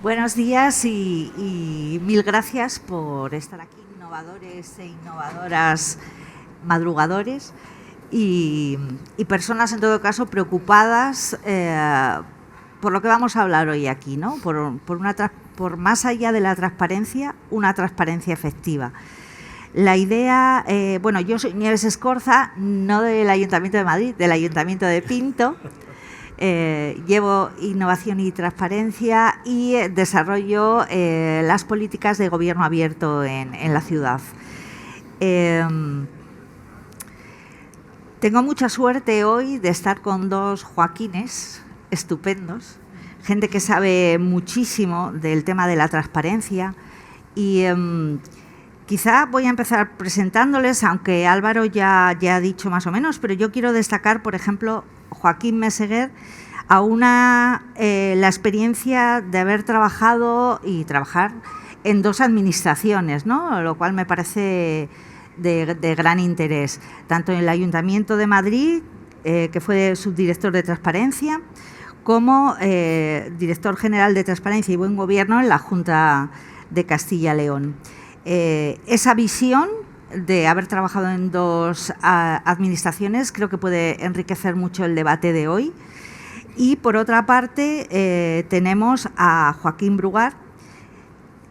Buenos días y mil gracias por estar aquí, innovadores e innovadoras, madrugadores y personas, en todo caso, preocupadas por lo que vamos a hablar hoy aquí, ¿no? Por más allá de la transparencia, una transparencia efectiva. La idea, bueno, yo soy Nieves Escorza, no del Ayuntamiento de Madrid, del Ayuntamiento de Pinto. Llevo innovación y transparencia y desarrollo las políticas de gobierno abierto en la ciudad. Tengo mucha suerte hoy de estar con dos Joaquines estupendos, gente que sabe muchísimo del tema de la transparencia y quizá voy a empezar presentándoles, aunque Álvaro ya ha dicho más o menos, pero yo quiero destacar, por ejemplo, Joaquín Meseguer, la experiencia de haber trabajado y trabajar en dos administraciones, ¿no? Lo cual me parece de gran interés, tanto en el Ayuntamiento de Madrid, que fue subdirector de Transparencia, como director general de Transparencia y Buen Gobierno en la Junta de Castilla y León. Esa visión de haber trabajado en dos administraciones creo que puede enriquecer mucho el debate de hoy. Y por otra parte tenemos a Joaquín Brugar,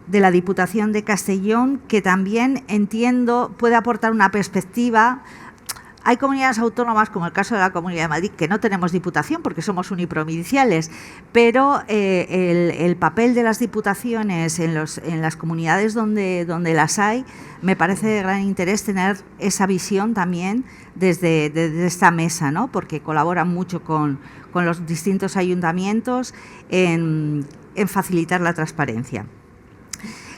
de la Diputación de Castellón, que también entiendo puede aportar una perspectiva. Hay comunidades autónomas, como el caso de la Comunidad de Madrid, que no tenemos diputación porque somos uniprovinciales, pero el papel de las diputaciones en las comunidades donde las hay, me parece de gran interés tener esa visión también desde esta mesa, ¿no? Porque colaboran mucho con los distintos ayuntamientos en facilitar la transparencia.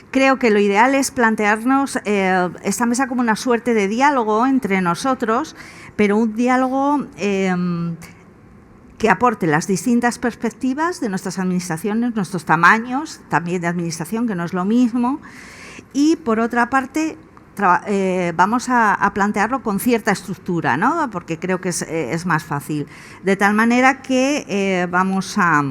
Creo que lo ideal es plantearnos esta mesa como una suerte de diálogo entre nosotros, pero un diálogo que aporte las distintas perspectivas de nuestras administraciones, nuestros tamaños, también de administración, que no es lo mismo, y por otra parte vamos a plantearlo con cierta estructura, ¿no? Porque creo que es más fácil. De tal manera que vamos a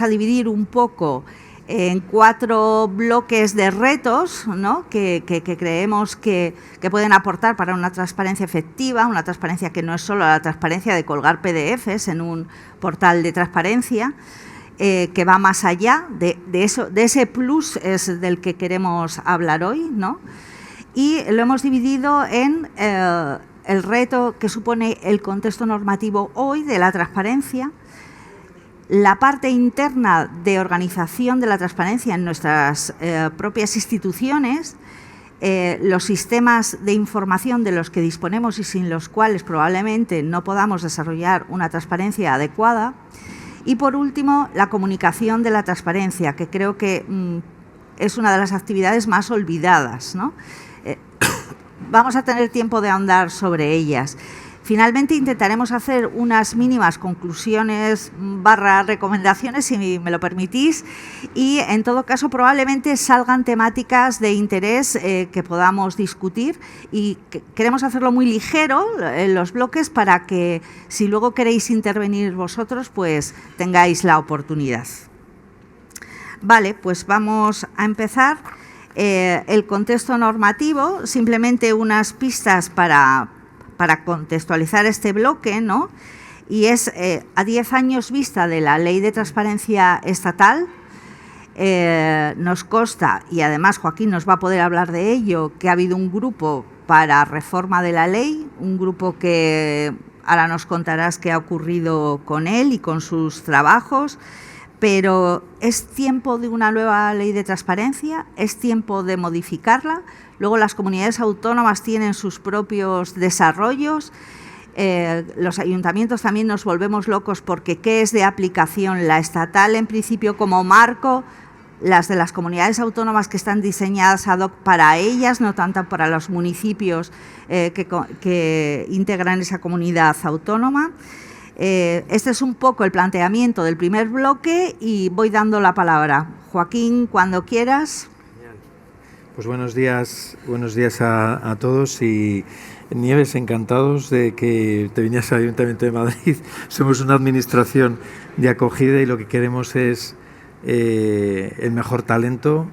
dividir un poco en 4 bloques de retos, ¿no? que creemos que pueden aportar para una transparencia efectiva, una transparencia que no es solo la transparencia de colgar PDFs en un portal de transparencia, que va más allá de ese plus es del que queremos hablar hoy, ¿no? Y lo hemos dividido en el reto que supone el contexto normativo hoy de la transparencia, la parte interna de organización de la transparencia en nuestras propias instituciones, los sistemas de información de los que disponemos y sin los cuales probablemente no podamos desarrollar una transparencia adecuada, y por último la comunicación de la transparencia, que creo que es una de las actividades más olvidadas, ¿no? Vamos a tener tiempo de ahondar sobre ellas. Finalmente intentaremos hacer unas mínimas conclusiones / recomendaciones, si me lo permitís, y en todo caso probablemente salgan temáticas de interés que podamos discutir, y queremos hacerlo muy ligero en los bloques para que si luego queréis intervenir vosotros pues tengáis la oportunidad. Vale, pues vamos a empezar. El contexto normativo, simplemente unas pistas para contextualizar este bloque, ¿no? Y es a 10 años vista de la Ley de Transparencia Estatal. Nos consta, y además Joaquín nos va a poder hablar de ello, que ha habido un grupo para reforma de la ley, un grupo que ahora nos contarás qué ha ocurrido con él y con sus trabajos, pero es tiempo de una nueva ley de transparencia, es tiempo de modificarla. Luego las comunidades autónomas tienen sus propios desarrollos, los ayuntamientos también nos volvemos locos porque ¿qué es de aplicación? La estatal en principio como marco, las de las comunidades autónomas que están diseñadas ad hoc para ellas, no tanto para los municipios que integran esa comunidad autónoma. Este es un poco el planteamiento del primer bloque y voy dando la palabra. Joaquín, cuando quieras. Pues buenos días a todos y Nieves, encantados de que te vinieras al Ayuntamiento de Madrid. Somos una administración de acogida y lo que queremos es el mejor talento.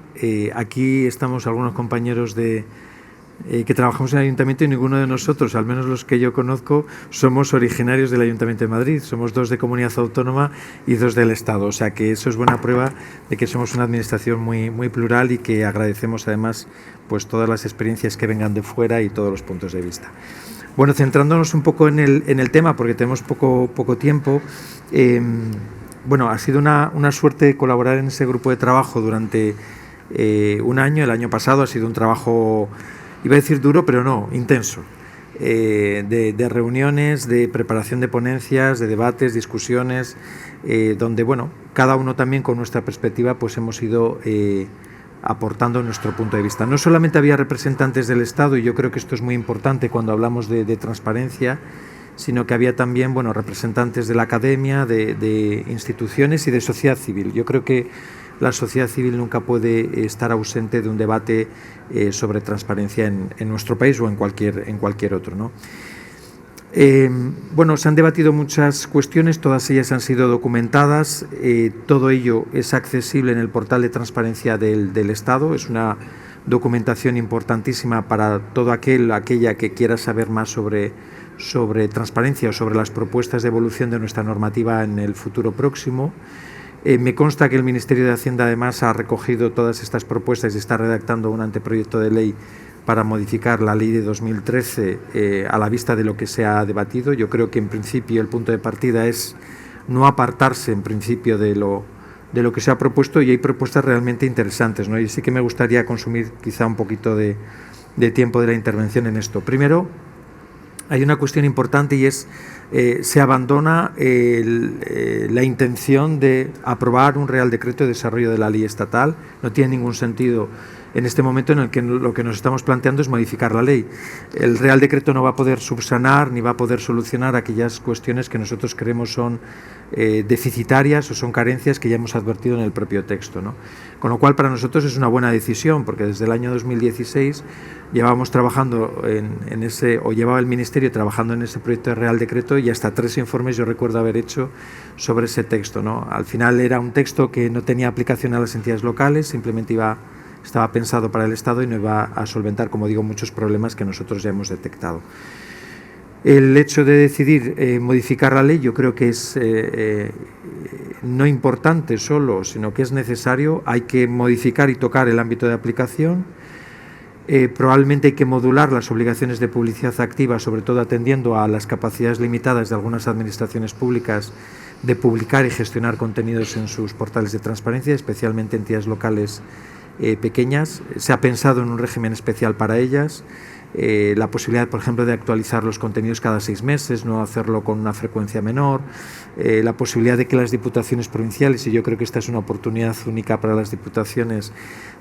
Aquí estamos algunos compañeros que trabajamos en el Ayuntamiento y ninguno de nosotros, al menos los que yo conozco, somos originarios del Ayuntamiento de Madrid. Somos 2 de comunidad autónoma y 2 del Estado. O sea que eso es buena prueba de que somos una administración muy plural y que agradecemos además pues todas las experiencias que vengan de fuera y todos los puntos de vista. Bueno, centrándonos un poco en el tema, porque tenemos poco tiempo, bueno, ha sido una suerte colaborar en ese grupo de trabajo durante un año. El año pasado ha sido un trabajo, iba a decir duro, pero no, intenso, de reuniones, de preparación de ponencias, de debates, discusiones, donde, bueno, cada uno también con nuestra perspectiva pues hemos ido aportando nuestro punto de vista. No solamente había representantes del Estado, y yo creo que esto es muy importante cuando hablamos de transparencia, sino que había también, bueno, representantes de la academia, de instituciones y de sociedad civil. Yo creo que la sociedad civil nunca puede estar ausente de un debate sobre transparencia en nuestro país o en cualquier otro, ¿no? Bueno, se han debatido muchas cuestiones, todas ellas han sido documentadas, todo ello es accesible en el portal de transparencia del Estado, es una documentación importantísima para todo aquella que quiera saber más sobre transparencia o sobre las propuestas de evolución de nuestra normativa en el futuro próximo. Me consta que el Ministerio de Hacienda además ha recogido todas estas propuestas y está redactando un anteproyecto de ley para modificar la ley de 2013 a la vista de lo que se ha debatido. Yo creo que en principio el punto de partida es no apartarse en principio de lo que se ha propuesto, y hay propuestas realmente interesantes, ¿no? Y sí que me gustaría consumir quizá un poquito de tiempo de la intervención en esto. Primero, hay una cuestión importante y es se abandona la intención de aprobar un Real Decreto de desarrollo de la ley estatal. No tiene ningún sentido en este momento en el que lo que nos estamos planteando es modificar la ley. El Real Decreto no va a poder subsanar ni va a poder solucionar aquellas cuestiones que nosotros creemos son deficitarias o son carencias que ya hemos advertido en el propio texto, ¿no? Con lo cual para nosotros es una buena decisión, porque desde el año 2016 llevábamos trabajando llevaba el Ministerio trabajando en ese proyecto de Real Decreto, y hasta 3 informes yo recuerdo haber hecho sobre ese texto, ¿no? Al final era un texto que no tenía aplicación a las entidades locales, simplemente estaba pensado para el Estado y no iba a solventar, como digo, muchos problemas que nosotros ya hemos detectado. El hecho de decidir modificar la ley yo creo que es no importante solo, sino que es necesario. Hay que modificar y tocar el ámbito de aplicación. Probablemente hay que modular las obligaciones de publicidad activa, sobre todo atendiendo a las capacidades limitadas de algunas administraciones públicas de publicar y gestionar contenidos en sus portales de transparencia, especialmente entidades locales pequeñas. Se ha pensado en un régimen especial para ellas, la posibilidad, por ejemplo, de actualizar los contenidos cada 6 meses, no hacerlo con una frecuencia menor, la posibilidad de que las diputaciones provinciales, y yo creo que esta es una oportunidad única para las diputaciones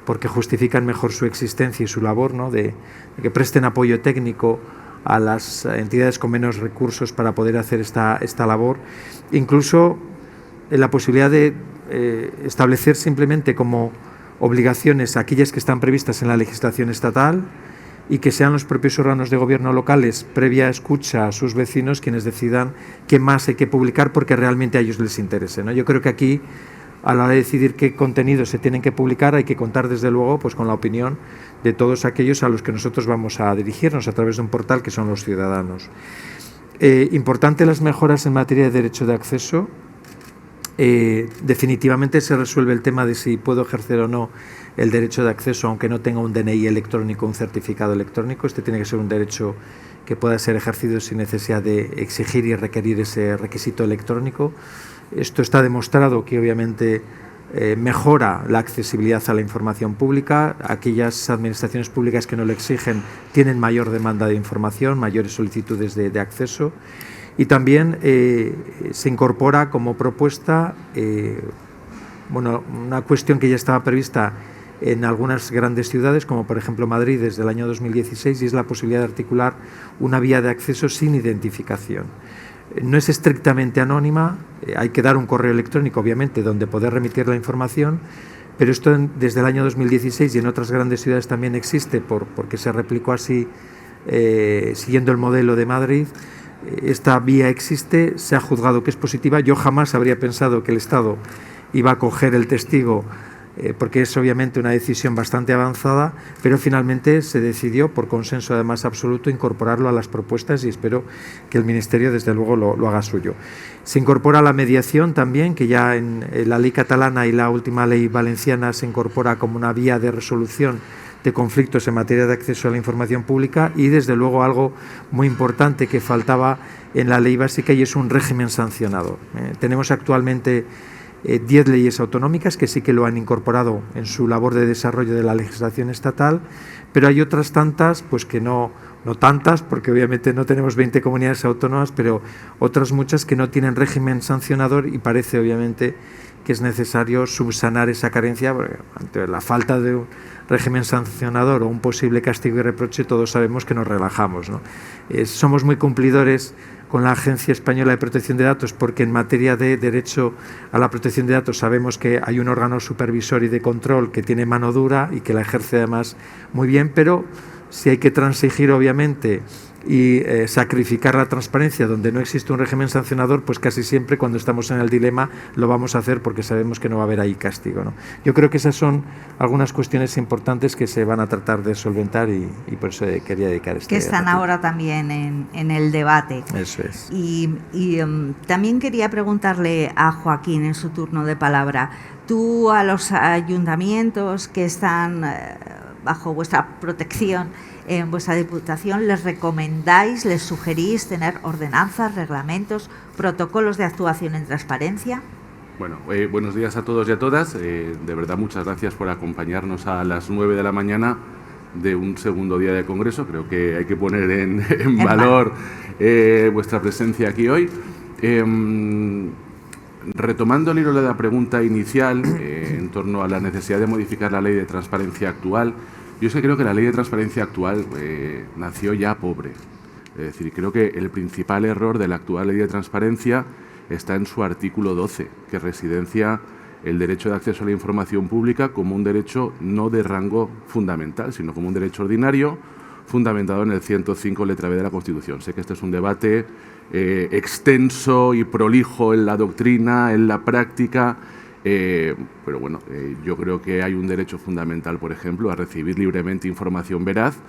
porque justifican mejor su existencia y su labor, ¿no? de que presten apoyo técnico a las entidades con menos recursos para poder hacer esta labor. Incluso la posibilidad de establecer simplemente como obligaciones aquellas que están previstas en la legislación estatal, y que sean los propios órganos de gobierno locales, previa escucha a sus vecinos, quienes decidan qué más hay que publicar porque realmente a ellos les interese, ¿no? Yo creo que aquí, a la hora de decidir qué contenidos se tienen que publicar, hay que contar desde luego pues con la opinión de todos aquellos a los que nosotros vamos a dirigirnos a través de un portal, que son los ciudadanos. Importante las mejoras en materia de derecho de acceso. Definitivamente se resuelve el tema de si puedo ejercer o no el derecho de acceso aunque no tenga un DNI electrónico, un certificado electrónico. Este tiene que ser un derecho que pueda ser ejercido sin necesidad de exigir y requerir ese requisito electrónico. Esto está demostrado que obviamente mejora la accesibilidad a la información pública. Aquellas administraciones públicas que no lo exigen tienen mayor demanda de información, mayores solicitudes de acceso. Y también se incorpora como propuesta una cuestión que ya estaba prevista en algunas grandes ciudades, como por ejemplo Madrid desde el año 2016, y es la posibilidad de articular una vía de acceso sin identificación. No es estrictamente anónima, hay que dar un correo electrónico, obviamente, donde poder remitir la información, pero esto desde el año 2016 y en otras grandes ciudades también existe, porque se replicó así siguiendo el modelo de Madrid. Esta vía existe, se ha juzgado que es positiva. Yo jamás habría pensado que el Estado iba a coger el testigo, porque es obviamente una decisión bastante avanzada, pero finalmente se decidió, por consenso además absoluto, incorporarlo a las propuestas y espero que el Ministerio desde luego lo haga suyo. Se incorpora la mediación también, que ya en la ley catalana y la última ley valenciana se incorpora como una vía de resolución de conflictos en materia de acceso a la información pública, y desde luego algo muy importante que faltaba en la ley básica, y es un régimen sancionador. Tenemos actualmente 10 leyes autonómicas que sí que lo han incorporado en su labor de desarrollo de la legislación estatal, pero hay otras tantas pues que no tantas, porque obviamente no tenemos 20 comunidades autónomas, pero otras muchas que no tienen régimen sancionador, y parece obviamente que es necesario subsanar esa carencia, porque ante la falta de un régimen sancionador o un posible castigo y reproche todos sabemos que nos relajamos, ¿no? Somos muy cumplidores con la Agencia Española de Protección de Datos, porque en materia de derecho a la protección de datos sabemos que hay un órgano supervisor y de control que tiene mano dura y que la ejerce además muy bien, pero si hay que transigir obviamente y sacrificar la transparencia donde no existe un régimen sancionador, pues casi siempre cuando estamos en el dilema lo vamos a hacer porque sabemos que no va a haber ahí castigo, ¿no? Yo creo que esas son algunas cuestiones importantes que se van a tratar de solventar y por eso quería dedicar este que están ratito. ahora también en el debate. Eso es. Y también quería preguntarle a Joaquín en su turno de palabra. Tú a los ayuntamientos que están bajo vuestra protección en vuestra Diputación, ¿les recomendáis, les sugerís tener ordenanzas, reglamentos, protocolos de actuación en transparencia? Bueno, buenos días a todos y a todas. De verdad, muchas gracias por acompañarnos a las 9 de la mañana de un segundo día de Congreso. Creo que hay que poner en valor vuestra presencia aquí hoy. Retomando el hilo de la pregunta inicial en torno a la necesidad de modificar la ley de transparencia actual, yo es que creo que la ley de transparencia actual nació ya pobre. Es decir, creo que el principal error de la actual ley de transparencia está en su artículo 12, que residencia el derecho de acceso a la información pública como un derecho no de rango fundamental, sino como un derecho ordinario fundamentado en el 105, letra B de la Constitución. Sé que este es un debate extenso y prolijo en la doctrina, en la práctica, pero bueno, yo creo que hay un derecho fundamental, por ejemplo, a recibir libremente información veraz.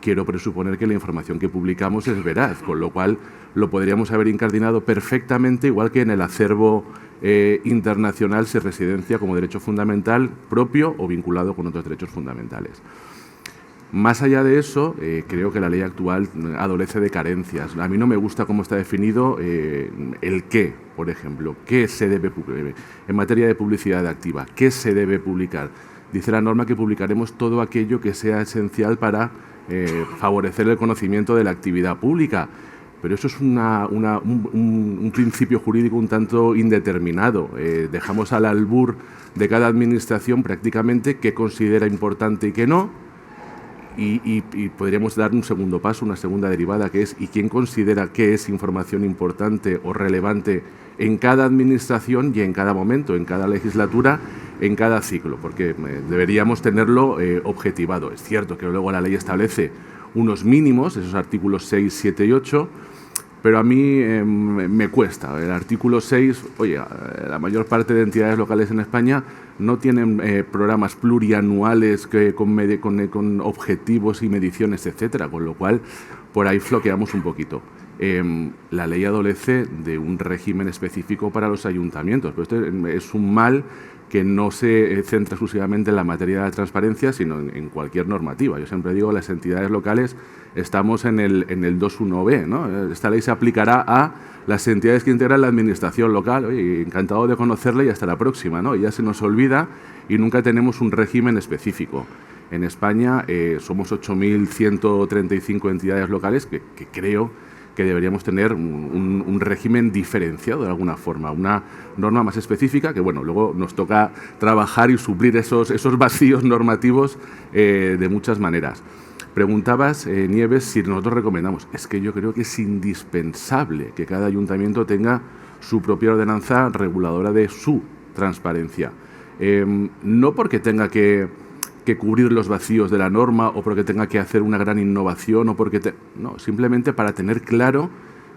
Quiero presuponer que la información que publicamos es veraz, con lo cual lo podríamos haber incardinado perfectamente, igual que en el acervo internacional se residencia como derecho fundamental propio o vinculado con otros derechos fundamentales. Más allá de eso, creo que la ley actual adolece de carencias. A mí no me gusta cómo está definido el qué, por ejemplo, qué se debe publicar en materia de publicidad activa, qué se debe publicar. Dice la norma que publicaremos todo aquello que sea esencial para favorecer el conocimiento de la actividad pública, pero eso es un principio jurídico un tanto indeterminado. Dejamos al albur de cada administración prácticamente qué considera importante y qué no. Y podríamos dar un segundo paso, una segunda derivada, que es ¿y quién considera qué es información importante o relevante en cada administración y en cada momento, en cada legislatura, en cada ciclo? Porque deberíamos tenerlo objetivado. Es cierto que luego la ley establece unos mínimos, esos artículos 6, 7 y 8, pero a mí me cuesta. El artículo 6, oye, la mayor parte de entidades locales en España no tienen programas plurianuales con objetivos y mediciones, etcétera, con lo cual por ahí floqueamos un poquito. La ley adolece de un régimen específico para los ayuntamientos, pero esto es un mal que no se centra exclusivamente en la materia de la transparencia, sino en cualquier normativa. Yo siempre digo, las entidades locales estamos en el 2.1b, ¿no? Esta ley se aplicará a las entidades que integran la administración local. Oye, encantado de conocerla y hasta la próxima, ¿no? Y ya se nos olvida y nunca tenemos un régimen específico. En España somos 8.135 entidades locales que creo que deberíamos tener un régimen diferenciado de alguna forma, una norma más específica que, bueno, luego nos toca trabajar y suplir esos vacíos normativos de muchas maneras. Preguntabas, Nieves, si nosotros recomendamos. Es que yo creo que es indispensable que cada ayuntamiento tenga su propia ordenanza reguladora de su transparencia. no porque tenga que cubrir los vacíos de la norma o porque tenga que hacer una gran innovación o porque no, simplemente para tener claro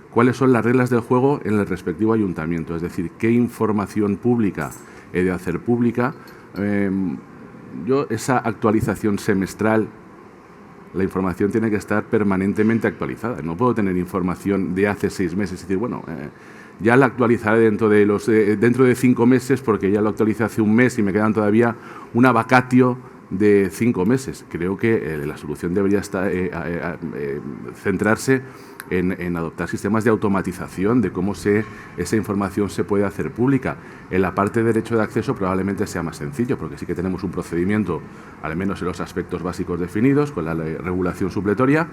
cuáles son las reglas del juego en el respectivo ayuntamiento, es decir, qué información pública he de hacer pública. Yo esa actualización semestral, la información tiene que estar permanentemente actualizada. No puedo tener información de hace 6 meses y decir, bueno, ya la actualizaré dentro de 5 meses porque ya lo actualicé hace un mes y me quedan todavía una vacatio de 5 meses. Creo que la solución debería estar, centrarse en adoptar sistemas de automatización de cómo esa información se puede hacer pública. En la parte de derecho de acceso probablemente sea más sencillo, porque sí que tenemos un procedimiento, al menos en los aspectos básicos definidos, con la regulación supletoria,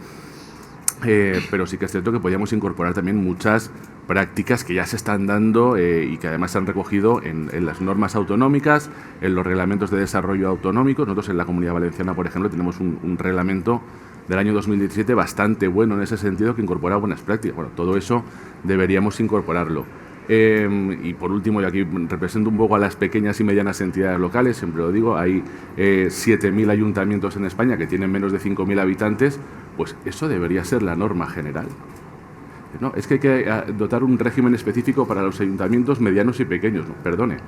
pero sí que es cierto que podríamos incorporar también muchas prácticas que ya se están dando y que además se han recogido en las normas autonómicas, en los reglamentos de desarrollo autonómicos. Nosotros en la Comunidad Valenciana, por ejemplo, tenemos un reglamento del año 2017 bastante bueno en ese sentido, que incorpora buenas prácticas. Bueno, todo eso deberíamos incorporarlo. Y por último, y aquí represento un poco a las pequeñas y medianas entidades locales, siempre lo digo, hay 7.000 ayuntamientos en España que tienen menos de 5.000 habitantes, pues eso debería ser la norma general. No, es que hay que dotar un régimen específico para los ayuntamientos medianos y pequeños. No, perdone,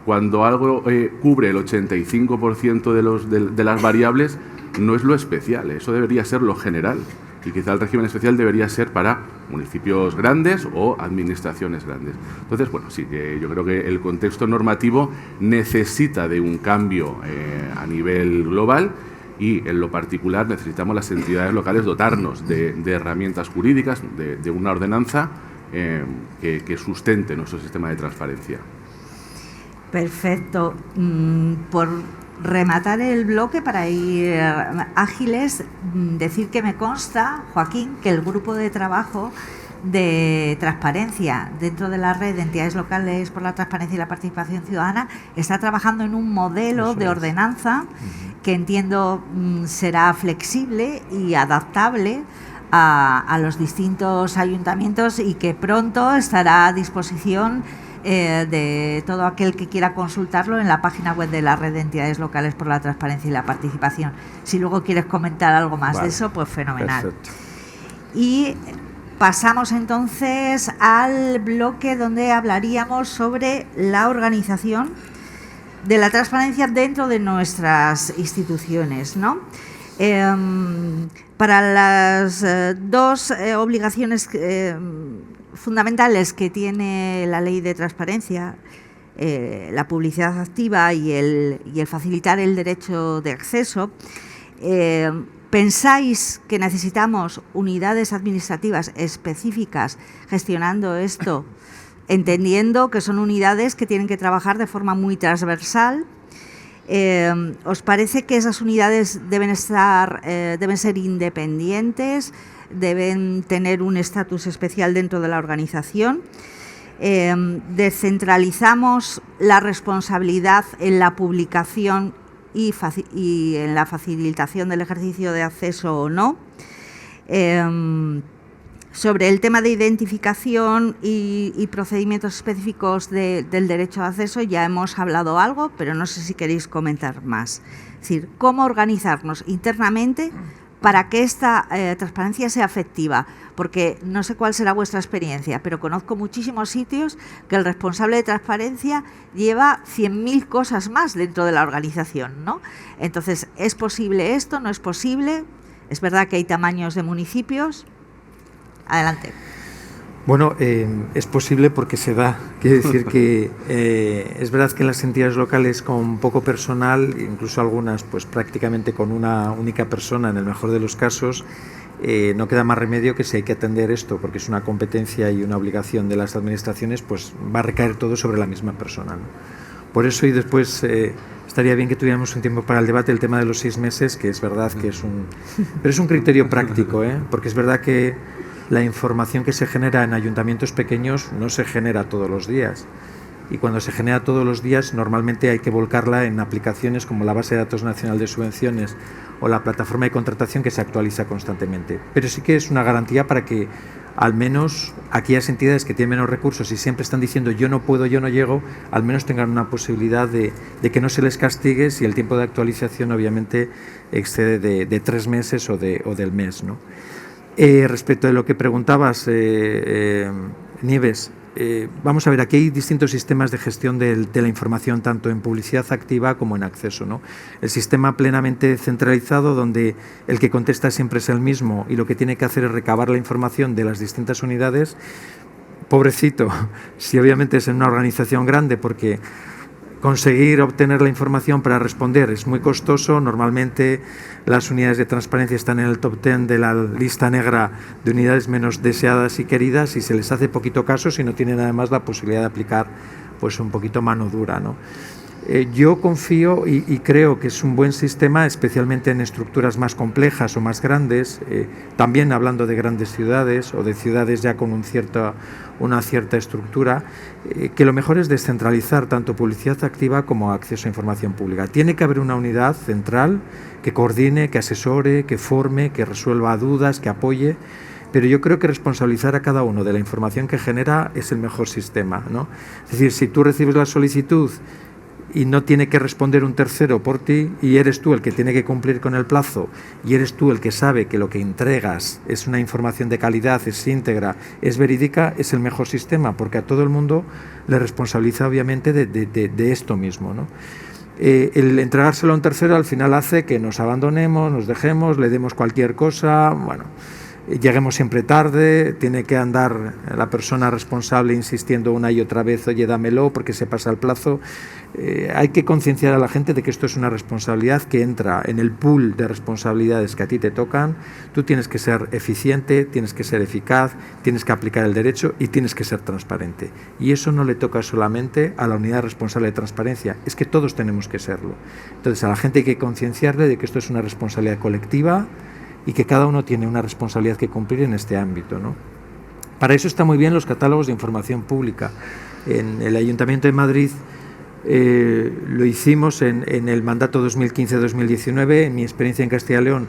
cuando algo cubre el 85% de las variables, no es lo especial, eso debería ser lo general. Y quizá el régimen especial debería ser para municipios grandes o administraciones grandes. Entonces, bueno, sí que yo creo que el contexto normativo necesita de un cambio a nivel global y en lo particular necesitamos las entidades locales dotarnos de herramientas jurídicas, de una ordenanza que sustente nuestro sistema de transparencia. Perfecto. Por rematar el bloque, para ir ágiles, decir que me consta, Joaquín, que el grupo de trabajo de transparencia dentro de la red de entidades locales por la transparencia y la participación ciudadana está trabajando en un modelo de ordenanza que entiendo será flexible y adaptable a los distintos ayuntamientos y que pronto estará a disposición de todo aquel que quiera consultarlo en la página web de la red de entidades locales por la transparencia y la participación. Si luego quieres comentar algo más de eso, pues fenomenal. Perfecto. Y pasamos entonces al bloque donde hablaríamos sobre la organización de la transparencia dentro de nuestras instituciones, ¿no? Para las dos obligaciones fundamentales que tiene la ley de transparencia, la publicidad activa y el facilitar el derecho de acceso, ¿pensáis que necesitamos unidades administrativas específicas gestionando esto, entendiendo que son unidades que tienen que trabajar de forma muy transversal? ¿Os parece que esas unidades deben ser independientes, deben tener un estatus especial dentro de la organización? ¿Descentralizamos la responsabilidad en la publicación y en la facilitación del ejercicio de acceso o no? Sobre el tema de identificación y procedimientos específicos del derecho de acceso ya hemos hablado algo, pero no sé si queréis comentar más. Es decir, cómo organizarnos internamente para que esta transparencia sea efectiva, porque no sé cuál será vuestra experiencia, pero conozco muchísimos sitios que el responsable de transparencia lleva 100.000 cosas más dentro de la organización, ¿no? Entonces, ¿es posible esto? ¿No es posible? Es verdad que hay tamaños de municipios. Adelante. Bueno, es posible porque se da. Quiere decir que es verdad que en las entidades locales con poco personal, incluso algunas pues prácticamente con una única persona en el mejor de los casos, no queda más remedio que si hay que atender esto, porque es una competencia y una obligación de las administraciones, pues va a recaer todo sobre la misma persona, ¿no? Por eso, y después estaría bien que tuviéramos un tiempo para el debate, el tema de los 6 meses, que es verdad que pero es un criterio práctico, porque es verdad que la información que se genera en ayuntamientos pequeños no se genera todos los días. Y cuando se genera todos los días, normalmente hay que volcarla en aplicaciones como la Base de Datos Nacional de Subvenciones o la plataforma de contratación que se actualiza constantemente. Pero sí que es una garantía para que al menos aquellas entidades que tienen menos recursos y siempre están diciendo yo no puedo, yo no llego, al menos tengan una posibilidad de que no se les castigue si el tiempo de actualización obviamente excede de 3 meses o del mes, ¿no? Respecto de lo que preguntabas, Nieves, vamos a ver, aquí hay distintos sistemas de gestión de la información, tanto en publicidad activa como en acceso, ¿no? El sistema plenamente centralizado, donde el que contesta siempre es el mismo y lo que tiene que hacer es recabar la información de las distintas unidades. Pobrecito, si obviamente es en una organización grande, porque conseguir obtener la información para responder es muy costoso. Normalmente las unidades de transparencia están en el top 10 de la lista negra de unidades menos deseadas y queridas y se les hace poquito caso si no tienen además la posibilidad de aplicar pues un poquito mano dura, ¿no? Yo confío y creo que es un buen sistema, especialmente en estructuras más complejas o más grandes, también hablando de grandes ciudades o de ciudades ya con una cierta estructura, que lo mejor es descentralizar tanto publicidad activa como acceso a información pública. Tiene que haber una unidad central que coordine, que asesore, que forme, que resuelva dudas, que apoye, pero yo creo que responsabilizar a cada uno de la información que genera es el mejor sistema, ¿no? Es decir, si tú recibes la solicitud y no tiene que responder un tercero por ti y eres tú el que tiene que cumplir con el plazo y eres tú el que sabe que lo que entregas es una información de calidad, es íntegra, es verídica, es el mejor sistema, porque a todo el mundo le responsabiliza obviamente de esto mismo, ¿no? El entregárselo a un tercero al final hace que nos abandonemos, nos dejemos, le demos cualquier cosa, bueno, lleguemos siempre tarde, tiene que andar la persona responsable insistiendo una y otra vez, oye, dámelo porque se pasa el plazo. Hay que concienciar a la gente de que esto es una responsabilidad que entra en el pool de responsabilidades que a ti te tocan. Tú tienes que ser eficiente, tienes que ser eficaz, tienes que aplicar el derecho y tienes que ser transparente. Y eso no le toca solamente a la unidad responsable de transparencia, es que todos tenemos que serlo. Entonces a la gente hay que concienciarle de que esto es una responsabilidad colectiva y que cada uno tiene una responsabilidad que cumplir en este ámbito, ¿no? Para eso están muy bien los catálogos de información pública. En el Ayuntamiento de Madrid lo hicimos en el mandato 2015-2019, en mi experiencia en Castilla y León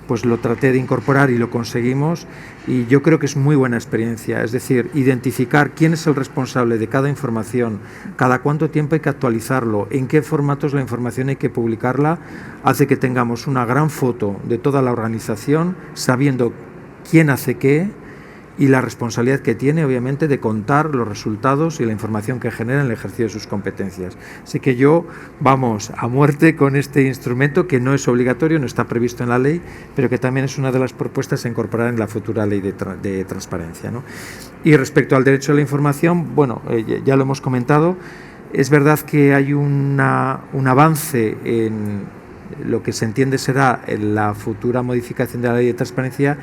pues lo traté de incorporar y lo conseguimos y yo creo que es muy buena experiencia, es decir, identificar quién es el responsable de cada información, cada cuánto tiempo hay que actualizarlo, en qué formatos la información hay que publicarla, hace que tengamos una gran foto de toda la organización, sabiendo quién hace qué y la responsabilidad que tiene, obviamente, de contar los resultados y la información que genera en el ejercicio de sus competencias. Así que yo, vamos, a muerte con este instrumento que no es obligatorio, no está previsto en la ley, pero que también es una de las propuestas a incorporar en la futura ley de transparencia, ¿no? Y respecto al derecho a la información, bueno, ya lo hemos comentado, es verdad que hay un avance en lo que se entiende será la futura modificación de la ley de transparencia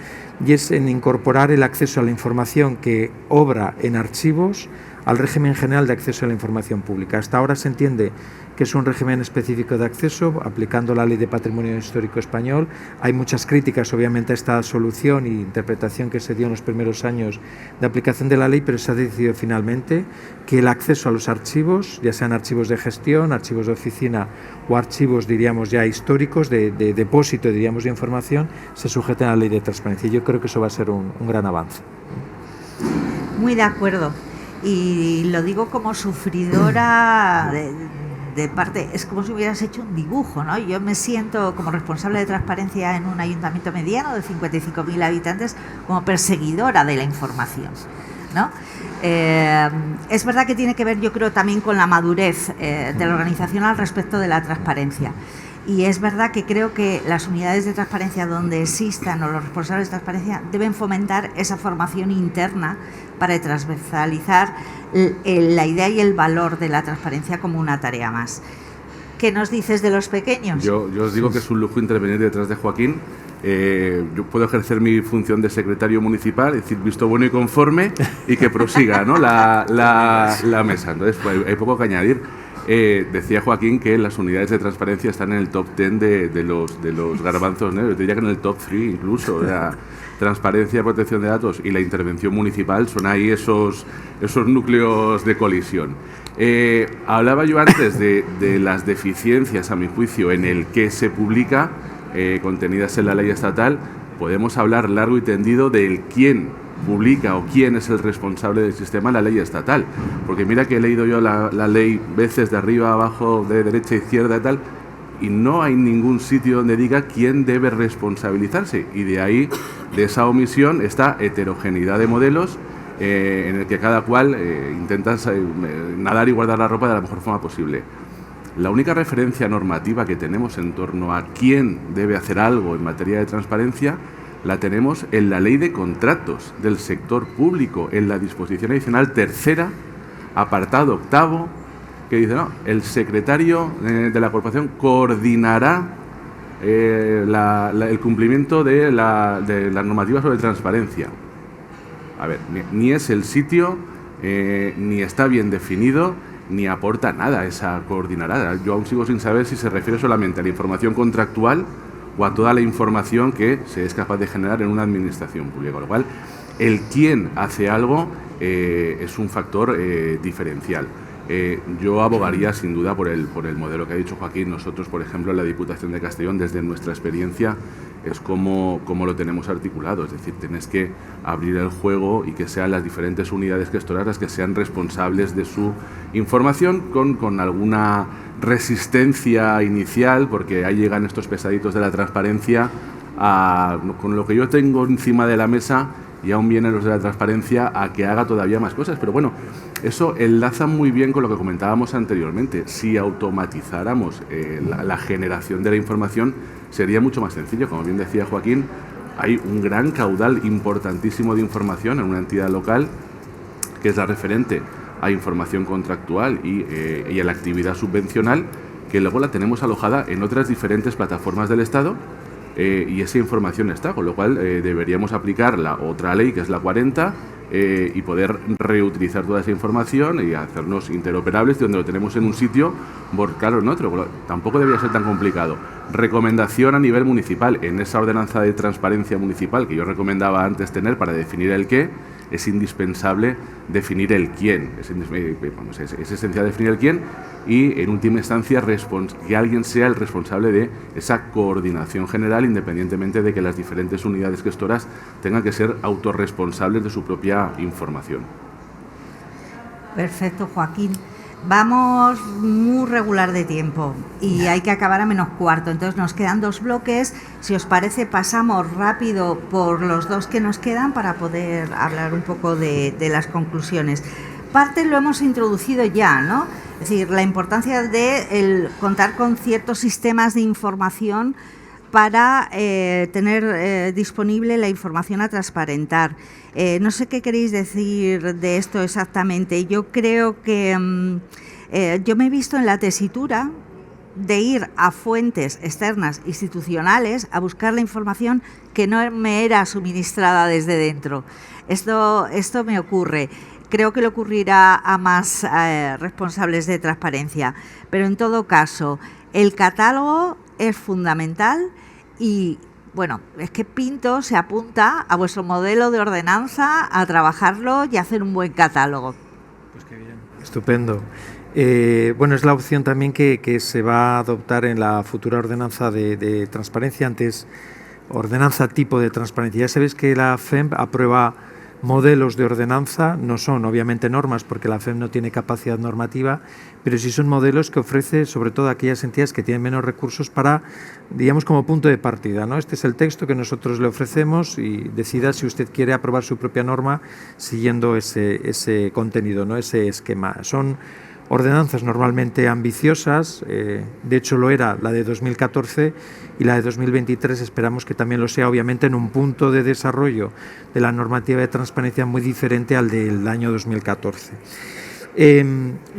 y es en incorporar el acceso a la información que obra en archivos al régimen general de acceso a la información pública. Hasta ahora se entiende que es un régimen específico de acceso, aplicando la Ley de Patrimonio Histórico Español. Hay muchas críticas, obviamente, a esta solución e interpretación que se dio en los primeros años de aplicación de la ley, pero se ha decidido finalmente que el acceso a los archivos, ya sean archivos de gestión, archivos de oficina o archivos, diríamos, ya históricos, de depósito, diríamos, de información, se sujeten a la Ley de Transparencia. Yo creo que eso va a ser un gran avance. Muy de acuerdo. Y lo digo como sufridora de parte, es como si hubieras hecho un dibujo, ¿no? Yo me siento como responsable de transparencia en un ayuntamiento mediano de 55.000 habitantes como perseguidora de la información, ¿no? Es verdad que tiene que ver, yo creo, también con la madurez de la organización al respecto de la transparencia. Y es verdad que creo que las unidades de transparencia donde existan o los responsables de transparencia deben fomentar esa formación interna para transversalizar la idea y el valor de la transparencia como una tarea más. ¿Qué nos dices de los pequeños? Yo os digo que es un lujo intervenir detrás de Joaquín. Yo puedo ejercer mi función de secretario municipal, es decir, visto bueno y conforme, y que prosiga, ¿no?, la mesa. Entonces, pues, hay poco que añadir. Decía Joaquín que las unidades de transparencia están en el top 10 de los garbanzos, ¿no? Yo diría que en el top 3 incluso. O sea, transparencia, protección de datos y la intervención municipal son ahí esos núcleos de colisión. Hablaba yo antes de las deficiencias, a mi juicio, en el que se publica. contenidas en la ley estatal, podemos hablar largo y tendido del quién publica o quién es el responsable del sistema en la ley estatal. Porque mira que he leído yo la ley veces de arriba a abajo, de derecha a izquierda y tal, y no hay ningún sitio donde diga quién debe responsabilizarse. Y de ahí, de esa omisión, esta heterogeneidad de modelos en el que cada cual intenta nadar y guardar la ropa de la mejor forma posible. La única referencia normativa que tenemos en torno a quién debe hacer algo en materia de transparencia la tenemos en la Ley de Contratos del Sector Público, en la disposición adicional tercera, apartado octavo, que dice, no, el secretario de la corporación coordinará el cumplimiento de la normativa sobre transparencia. A ver, ni es el sitio, ni está bien definido, ni aporta nada esa coordinará. Yo aún sigo sin saber si se refiere solamente a la información contractual o a toda la información que se es capaz de generar en una administración pública. Con lo cual, el quién hace algo es un factor diferencial. Yo abogaría sin duda por el modelo que ha dicho Joaquín. Nosotros, por ejemplo, en la Diputación de Castellón, desde nuestra experiencia, es como lo tenemos articulado. Es decir, tienes que abrir el juego y que sean las diferentes unidades gestoras las que sean responsables de su información, con alguna resistencia inicial, porque ahí llegan estos pesaditos de la transparencia, con lo que yo tengo encima de la mesa, y aún vienen los de la transparencia a que haga todavía más cosas. Pero bueno, eso enlaza muy bien con lo que comentábamos anteriormente. Si automatizáramos la generación de la información, sería mucho más sencillo. Como bien decía Joaquín, hay un gran caudal importantísimo de información en una entidad local, que es la referente a información contractual y a la actividad subvencional, que luego la tenemos alojada en otras diferentes plataformas del Estado. Y esa información está, con lo cual deberíamos aplicar la otra ley, que es la 40, y poder reutilizar toda esa información y hacernos interoperables, donde lo tenemos en un sitio, volcarlo en otro. Tampoco debería ser tan complicado. Recomendación a nivel municipal. En esa ordenanza de transparencia municipal que yo recomendaba antes tener para definir el qué, es indispensable definir el quién. Es esencial definir el quién y, en última instancia, que alguien sea el responsable de esa coordinación general, independientemente de que las diferentes unidades gestoras tengan que ser autorresponsables de su propia información. Perfecto, Joaquín. Vamos muy regular de tiempo y hay que acabar a -15, entonces nos quedan 2 bloques. Si os parece, pasamos rápido por los 2 que nos quedan para poder hablar un poco de las conclusiones. Parte lo hemos introducido ya, ¿no? Es decir, la importancia de contar con ciertos sistemas de información para tener disponible la información a transparentar. No sé qué queréis decir de esto exactamente. Yo creo que yo me he visto en la tesitura de ir a fuentes externas institucionales a buscar la información que no me era suministrada desde dentro. Esto me ocurre. Creo que le ocurrirá a más responsables de transparencia. Pero en todo caso, el catálogo es fundamental y, bueno, es que Pinto se apunta a vuestro modelo de ordenanza a trabajarlo y hacer un buen catálogo. Pues qué bien. Estupendo. Bueno, es la opción también que se va a adoptar en la futura ordenanza de transparencia, antes ordenanza tipo de transparencia. Ya sabéis que la FEMP aprueba modelos de ordenanza, no son obviamente normas porque la FEMP no tiene capacidad normativa, pero sí son modelos que ofrece sobre todo a aquellas entidades que tienen menos recursos para, digamos, como punto de partida, ¿no? Este es el texto que nosotros le ofrecemos y decida si usted quiere aprobar su propia norma siguiendo ese contenido, ¿no? Ese esquema. Son ordenanzas normalmente ambiciosas, de hecho lo era la de 2014 y la de 2023 esperamos que también lo sea, obviamente en un punto de desarrollo de la normativa de transparencia muy diferente al del año 2014.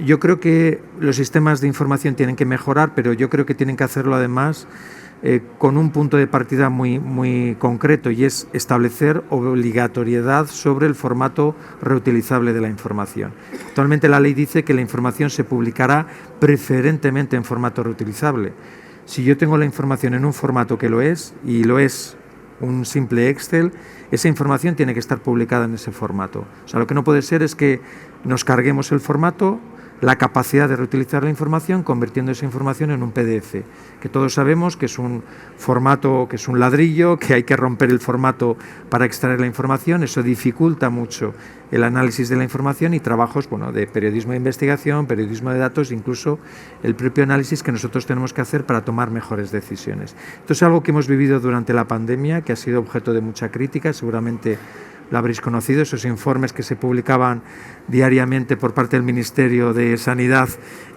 Yo creo que los sistemas de información tienen que mejorar, pero yo creo que tienen que hacerlo además con un punto de partida muy concreto, y es establecer obligatoriedad sobre el formato reutilizable de la información. Actualmente la ley dice que la información se publicará preferentemente en formato reutilizable. Si yo tengo la información en un formato que lo es, y lo es un simple Excel, esa información tiene que estar publicada en ese formato. O sea, lo que no puede ser es que nos carguemos el formato, la capacidad de reutilizar la información convirtiendo esa información en un PDF, que todos sabemos que es un formato, que es un ladrillo, que hay que romper el formato para extraer la información. Eso dificulta mucho el análisis de la información y trabajos, bueno, de periodismo de investigación, periodismo de datos, incluso el propio análisis que nosotros tenemos que hacer para tomar mejores decisiones. Esto es algo que hemos vivido durante la pandemia, que ha sido objeto de mucha crítica, seguramente lo habréis conocido, esos informes que se publicaban diariamente por parte del Ministerio de Sanidad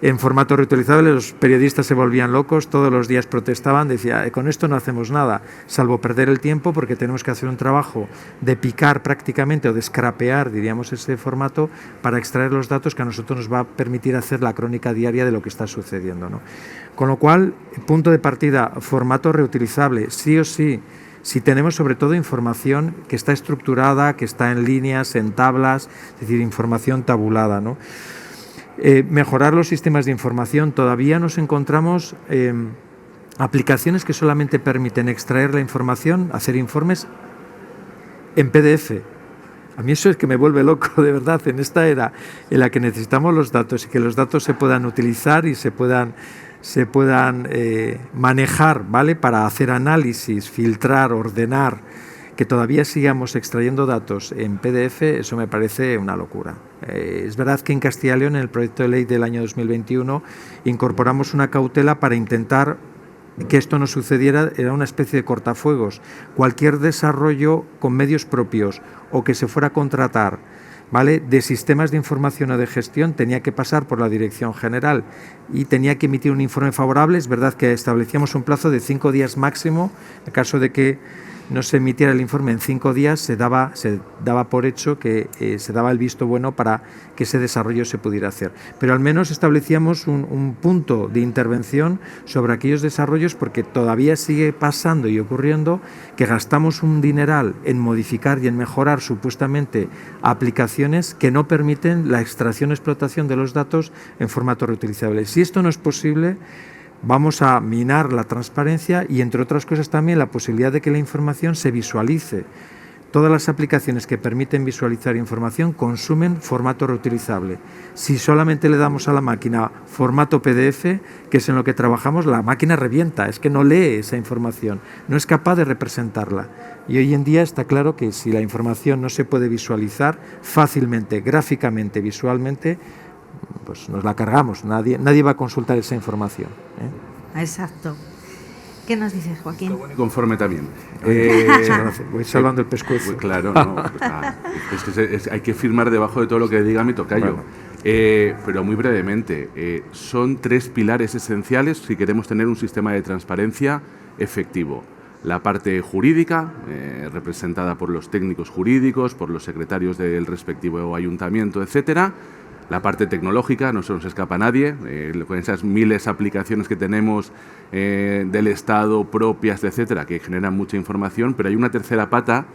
en formato reutilizable. Los periodistas se volvían locos, todos los días protestaban, decía, con esto no hacemos nada, salvo perder el tiempo, porque tenemos que hacer un trabajo de picar prácticamente o de scrapear, diríamos, ese formato para extraer los datos que a nosotros nos va a permitir hacer la crónica diaria de lo que está sucediendo, ¿no? Con lo cual, punto de partida, formato reutilizable, sí o sí. Si tenemos sobre todo información que está estructurada, que está en líneas, en tablas, es decir, información tabulada, ¿no? Mejorar los sistemas de información. Todavía nos encontramos aplicaciones que solamente permiten extraer la información, hacer informes en PDF. A mí eso es que me vuelve loco, de verdad, en esta era en la que necesitamos los datos y que los datos se puedan utilizar y se puedan manejar, ¿vale?, para hacer análisis, filtrar, ordenar, que todavía sigamos extrayendo datos en PDF, eso me parece una locura. Es verdad que en Castilla y León, en el proyecto de ley del año 2021, incorporamos una cautela para intentar que esto no sucediera. Era una especie de cortafuegos. Cualquier desarrollo con medios propios o que se fuera a contratar, ¿vale?, de sistemas de información o de gestión, tenía que pasar por la Dirección General y tenía que emitir un informe favorable. Es verdad que establecíamos un plazo de 5 días máximo. En caso de que no se emitiera el informe en 5 días, se daba por hecho que se daba el visto bueno para que ese desarrollo se pudiera hacer. Pero al menos establecíamos un punto de intervención sobre aquellos desarrollos, porque todavía sigue pasando y ocurriendo que gastamos un dineral en modificar y en mejorar supuestamente aplicaciones que no permiten la extracción y explotación de los datos en formato reutilizable. Si esto no es posible, vamos a minar la transparencia y, entre otras cosas, también la posibilidad de que la información se visualice. Todas las aplicaciones que permiten visualizar información consumen formato reutilizable. Si solamente le damos a la máquina formato PDF, que es en lo que trabajamos, la máquina revienta, es que no lee esa información, no es capaz de representarla. Y hoy en día está claro que si la información no se puede visualizar fácilmente, gráficamente, visualmente, pues nos la cargamos, nadie va a consultar esa información, ¿eh? Exacto. ¿Qué nos dices, Joaquín? Está bueno y conforme también. Muchas gracias. Voy salvando el pescuezo. Pues claro, no, hay que firmar debajo de todo lo que diga mi tocayo. Bueno. Pero muy brevemente, son 3 pilares esenciales si queremos tener un sistema de transparencia efectivo. La parte jurídica, representada por los técnicos jurídicos, por los secretarios del respectivo ayuntamiento, etcétera. La parte tecnológica, no se nos escapa a nadie, con esas miles de aplicaciones que tenemos del Estado, propias, etcétera, que generan mucha información, pero hay una tercera pata,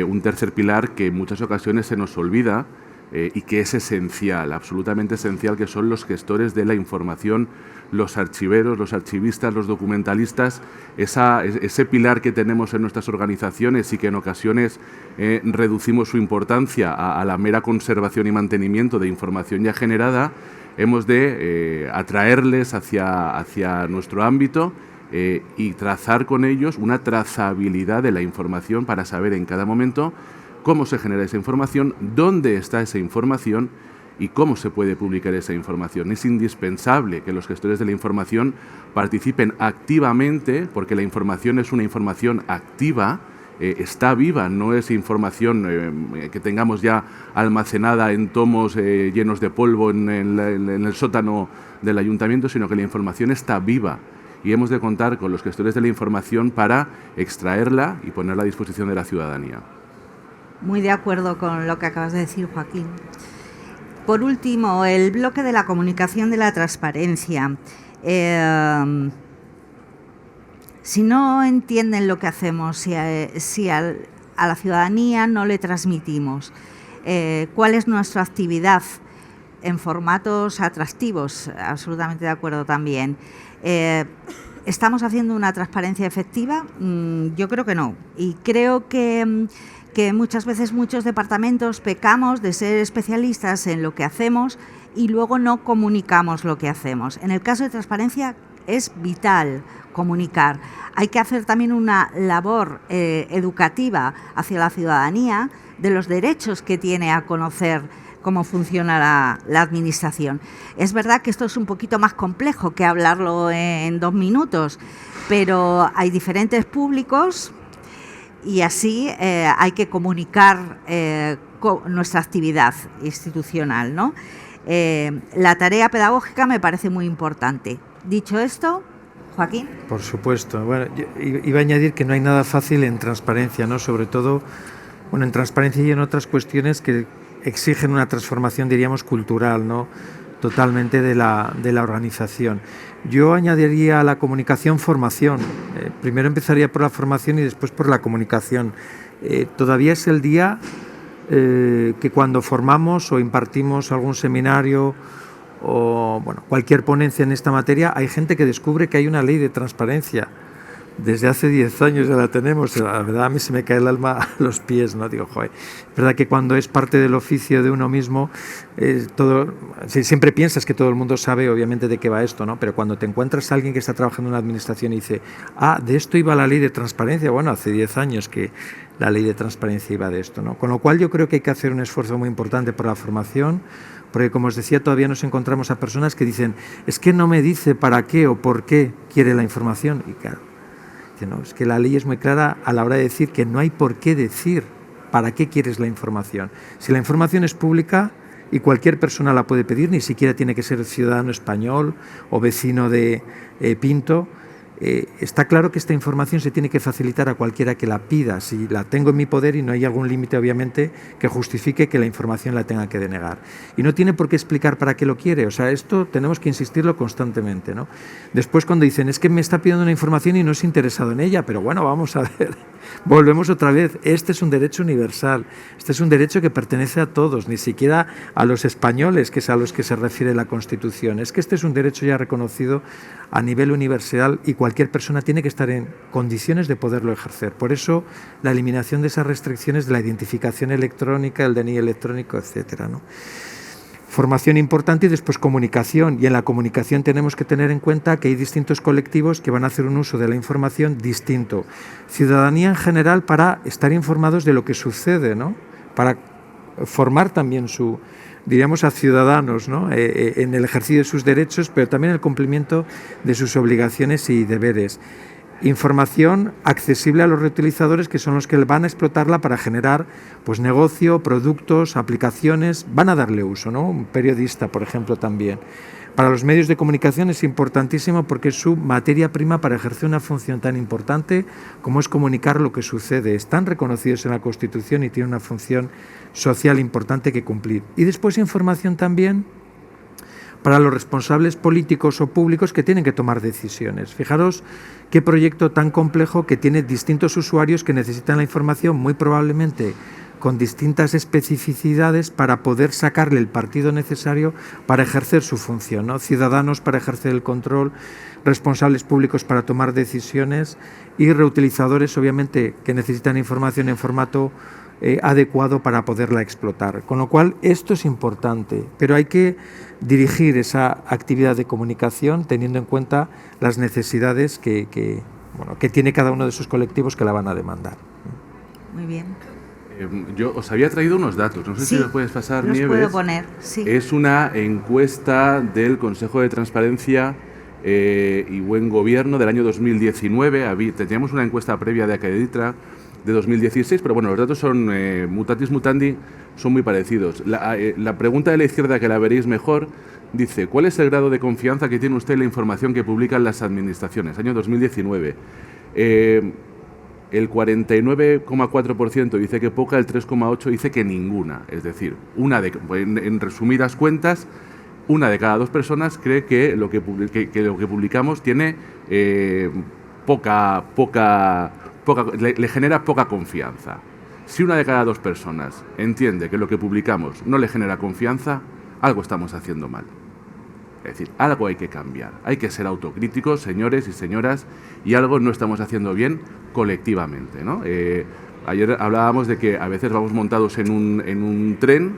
un tercer pilar que en muchas ocasiones se nos olvida y que es esencial, absolutamente esencial, que son los gestores de la información, los archiveros, los archivistas, los documentalistas, ese pilar que tenemos en nuestras organizaciones y que en ocasiones reducimos su importancia a la mera conservación y mantenimiento de información ya generada. Hemos de atraerles hacia nuestro ámbito y trazar con ellos una trazabilidad de la información para saber en cada momento cómo se genera esa información, dónde está esa información y cómo se puede publicar esa información. Es indispensable que los gestores de la información participen activamente, porque la información es una información activa, está viva, no es información que tengamos ya almacenada en tomos llenos de polvo en el sótano del ayuntamiento, sino que la información está viva y hemos de contar con los gestores de la información para extraerla y ponerla a disposición de la ciudadanía. Muy de acuerdo con lo que acabas de decir, Joaquín. Por último, el bloque de la comunicación de la transparencia. Si no entienden lo que hacemos, si a la ciudadanía no le transmitimos cuál es nuestra actividad en formatos atractivos, absolutamente de acuerdo también, ¿estamos haciendo una transparencia efectiva? Yo creo que no. Y creo que muchas veces muchos departamentos pecamos de ser especialistas en lo que hacemos y luego no comunicamos lo que hacemos. En el caso de transparencia es vital comunicar. Hay que hacer también una labor educativa hacia la ciudadanía de los derechos que tiene a conocer cómo funciona la administración. Es verdad que esto es un poquito más complejo que hablarlo en 2 minutos, pero hay diferentes públicos y así hay que comunicar nuestra actividad institucional, ¿no? La tarea pedagógica me parece muy importante. Dicho esto, Joaquín. Por supuesto. Bueno, yo iba a añadir que no hay nada fácil en transparencia, ¿no? Sobre todo, bueno, en transparencia y en otras cuestiones que exigen una transformación, diríamos, cultural, ¿no? Totalmente de la organización. Yo añadiría a la comunicación formación. Primero empezaría por la formación y después por la comunicación. Todavía es el día que cuando formamos o impartimos algún seminario o bueno, cualquier ponencia en esta materia, hay gente que descubre que hay una ley de transparencia. Desde hace 10 años ya la tenemos. La verdad, a mí se me cae el alma a los pies, ¿no? Digo, joder, es verdad que cuando es parte del oficio de uno mismo, siempre piensas que todo el mundo sabe, obviamente, de qué va esto, ¿no? Pero cuando te encuentras a alguien que está trabajando en una administración y dice, de esto iba la ley de transparencia, bueno, hace 10 años que la ley de transparencia iba de esto, ¿no? Con lo cual yo creo que hay que hacer un esfuerzo muy importante por la formación, porque como os decía, todavía nos encontramos a personas que dicen, es que no me dice para qué o por qué quiere la información, y claro, no, es que la ley es muy clara a la hora de decir que no hay por qué decir para qué quieres la información. Si la información es pública y cualquier persona la puede pedir, ni siquiera tiene que ser ciudadano español o vecino de Pinto, está claro que esta información se tiene que facilitar a cualquiera que la pida, si la tengo en mi poder y no hay algún límite, obviamente, que justifique que la información la tenga que denegar. Y no tiene por qué explicar para qué lo quiere, o sea, esto tenemos que insistirlo constantemente, ¿no? Después cuando dicen, es que me está pidiendo una información y no es interesado en ella, pero bueno, vamos a ver, volvemos otra vez, este es un derecho universal, este es un derecho que pertenece a todos, ni siquiera a los españoles, que es a los que se refiere la Constitución, es que este es un derecho ya reconocido a nivel universal y cualquier persona tiene que estar en condiciones de poderlo ejercer. Por eso, la eliminación de esas restricciones de la identificación electrónica, el DNI electrónico, etcétera, ¿no? Formación importante y después comunicación. Y en la comunicación tenemos que tener en cuenta que hay distintos colectivos que van a hacer un uso de la información distinto. Ciudadanía en general para estar informados de lo que sucede, ¿no? Para formar también diríamos a ciudadanos, ¿no? En el ejercicio de sus derechos, pero también el cumplimiento de sus obligaciones y deberes. Información accesible a los reutilizadores, que son los que van a explotarla para generar pues negocio, productos, aplicaciones, van a darle uso, ¿no? Un periodista, por ejemplo, también. Para los medios de comunicación es importantísimo porque es su materia prima para ejercer una función tan importante como es comunicar lo que sucede. Están reconocidos en la Constitución y tienen una función social importante que cumplir. Y después información también para los responsables políticos o públicos que tienen que tomar decisiones. Fijaros qué proyecto tan complejo que tiene distintos usuarios que necesitan la información muy probablemente con distintas especificidades para poder sacarle el partido necesario para ejercer su función, ¿no? Ciudadanos para ejercer el control, responsables públicos para tomar decisiones y reutilizadores, obviamente, que necesitan información en formato adecuado para poderla explotar. Con lo cual, esto es importante, pero hay que dirigir esa actividad de comunicación teniendo en cuenta las necesidades que tiene cada uno de esos colectivos que la van a demandar. Muy bien. Yo os había traído unos datos, no sé si los puedes pasar, los Nieves. Puedo poner, sí. Es una encuesta del Consejo de Transparencia y Buen Gobierno del año 2019. Teníamos una encuesta previa de Acaditra de 2016, pero bueno, los datos son mutatis mutandi, son muy parecidos. La pregunta de la izquierda, que la veréis mejor, dice, ¿cuál es el grado de confianza que tiene usted en la información que publican las administraciones? Año 2019. El 49,4% dice que poca, el 3,8% dice que ninguna. Es decir, en resumidas cuentas, una de cada 2 personas cree que lo que publicamos tiene le genera poca confianza. Si una de cada 2 personas entiende que lo que publicamos no le genera confianza, algo estamos haciendo mal. Es decir, algo hay que cambiar, hay que ser autocríticos, señores y señoras, y algo no estamos haciendo bien colectivamente, ¿no? Ayer hablábamos de que a veces vamos montados en un tren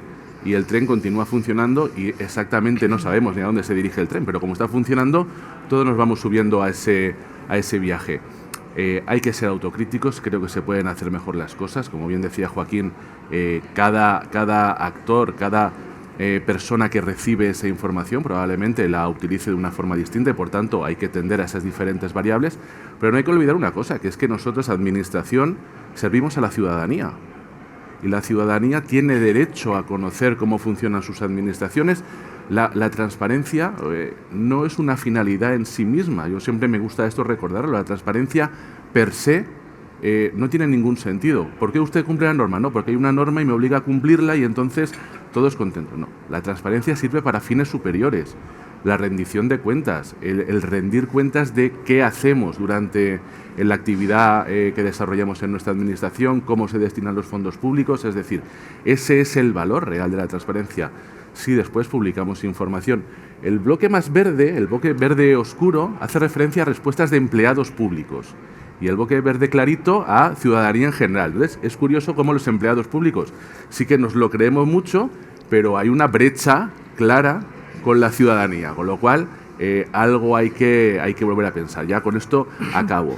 y el tren continúa funcionando y exactamente no sabemos ni a dónde se dirige el tren, pero como está funcionando, todos nos vamos subiendo a ese viaje. Hay que ser autocríticos, creo que se pueden hacer mejor las cosas, como bien decía Joaquín, cada actor, cada persona que recibe esa información probablemente la utilice de una forma distinta y por tanto hay que tender a esas diferentes variables, pero no hay que olvidar una cosa, que es que nosotros, administración, servimos a la ciudadanía y la ciudadanía tiene derecho a conocer cómo funcionan sus administraciones. La transparencia no es una finalidad en sí misma, yo siempre me gusta esto recordarlo, la transparencia per se no tiene ningún sentido. ¿Por qué usted cumple la norma? No, porque hay una norma y me obliga a cumplirla y entonces todos contentos. No, la transparencia sirve para fines superiores. La rendición de cuentas, el rendir cuentas de qué hacemos durante la actividad que desarrollamos en nuestra administración, cómo se destinan los fondos públicos, es decir, ese es el valor real de la transparencia. Si después publicamos información. El bloque más verde, el bloque verde oscuro, hace referencia a respuestas de empleados públicos. Y el bloque verde clarito a ciudadanía en general. Entonces, es curioso cómo los empleados públicos sí que nos lo creemos mucho, pero hay una brecha clara con la ciudadanía, con lo cual algo hay que volver a pensar. Ya con esto acabo.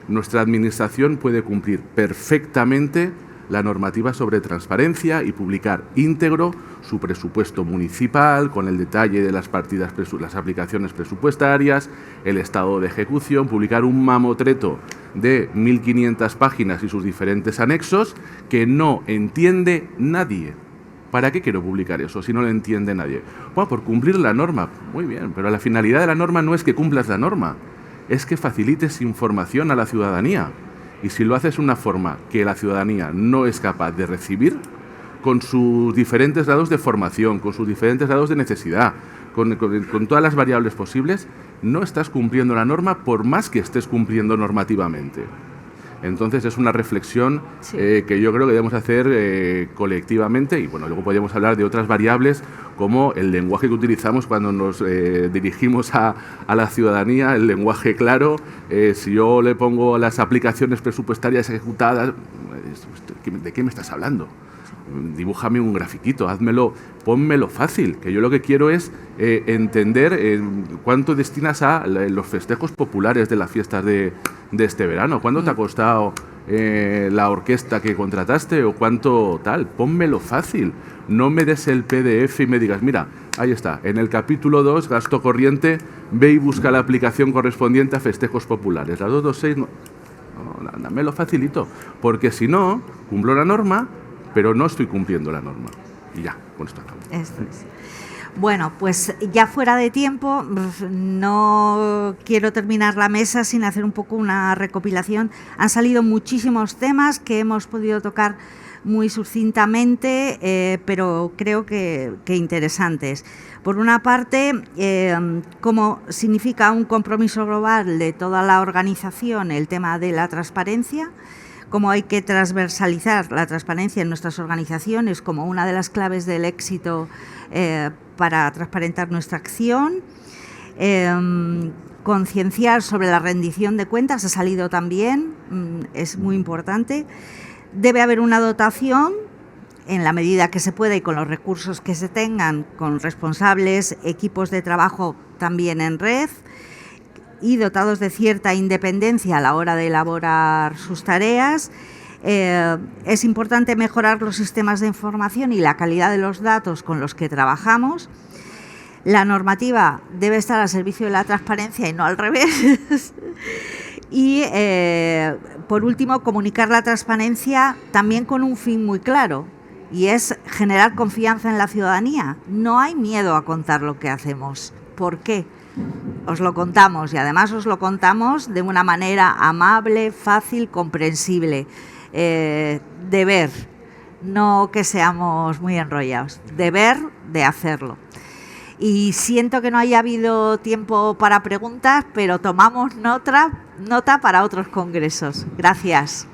Nuestra administración puede cumplir perfectamente la normativa sobre transparencia y publicar íntegro su presupuesto municipal con el detalle de las partidas, las aplicaciones presupuestarias, el estado de ejecución, publicar un mamotreto de 1.500 páginas y sus diferentes anexos que no entiende nadie. ¿Para qué quiero publicar eso si no lo entiende nadie? Bueno, por cumplir la norma. Muy bien, pero la finalidad de la norma no es que cumplas la norma, es que facilites información a la ciudadanía. Y si lo haces de una forma que la ciudadanía no es capaz de recibir, con sus diferentes grados de formación, con sus diferentes grados de necesidad, con todas las variables posibles, no estás cumpliendo la norma por más que estés cumpliendo normativamente. Entonces es una reflexión que yo creo que debemos hacer colectivamente y bueno, luego podríamos hablar de otras variables como el lenguaje que utilizamos cuando nos dirigimos a la ciudadanía, el lenguaje claro. Si yo le pongo las aplicaciones presupuestarias ejecutadas, ¿de qué me estás hablando? Dibújame un grafiquito, pónmelo fácil, que yo lo que quiero es entender cuánto destinas a los festejos populares de las fiestas de este verano, cuánto te ha costado la orquesta que contrataste o cuánto tal, pónmelo fácil, no me des el PDF y me digas, mira, ahí está, en el capítulo 2, gasto corriente, ve y busca la aplicación correspondiente a festejos populares, la 226, no, dámelo facilito, porque si no, cumplo la norma, pero no estoy cumpliendo la norma. Y ya, con esto acabo. Esto es. Bueno, pues ya fuera de tiempo, no quiero terminar la mesa sin hacer un poco una recopilación. Han salido muchísimos temas que hemos podido tocar muy sucintamente, pero creo que interesantes. Por una parte, cómo significa un compromiso global de toda la organización el tema de la transparencia, cómo hay que transversalizar la transparencia en nuestras organizaciones como una de las claves del éxito para transparentar nuestra acción. Concienciar sobre la rendición de cuentas ha salido también, es muy importante. Debe haber una dotación, en la medida que se pueda y con los recursos que se tengan, con responsables, equipos de trabajo también en red, y dotados de cierta independencia a la hora de elaborar sus tareas. Es importante mejorar los sistemas de información y la calidad de los datos con los que trabajamos. La normativa debe estar al servicio de la transparencia y no al revés. Y, por último, comunicar la transparencia también con un fin muy claro, y es generar confianza en la ciudadanía. No hay miedo a contar lo que hacemos. ¿Por qué? Os lo contamos y además os lo contamos de una manera amable, fácil, comprensible, de ver, no que seamos muy enrollados, de ver, de hacerlo. Y siento que no haya habido tiempo para preguntas, pero tomamos nota para otros congresos. Gracias.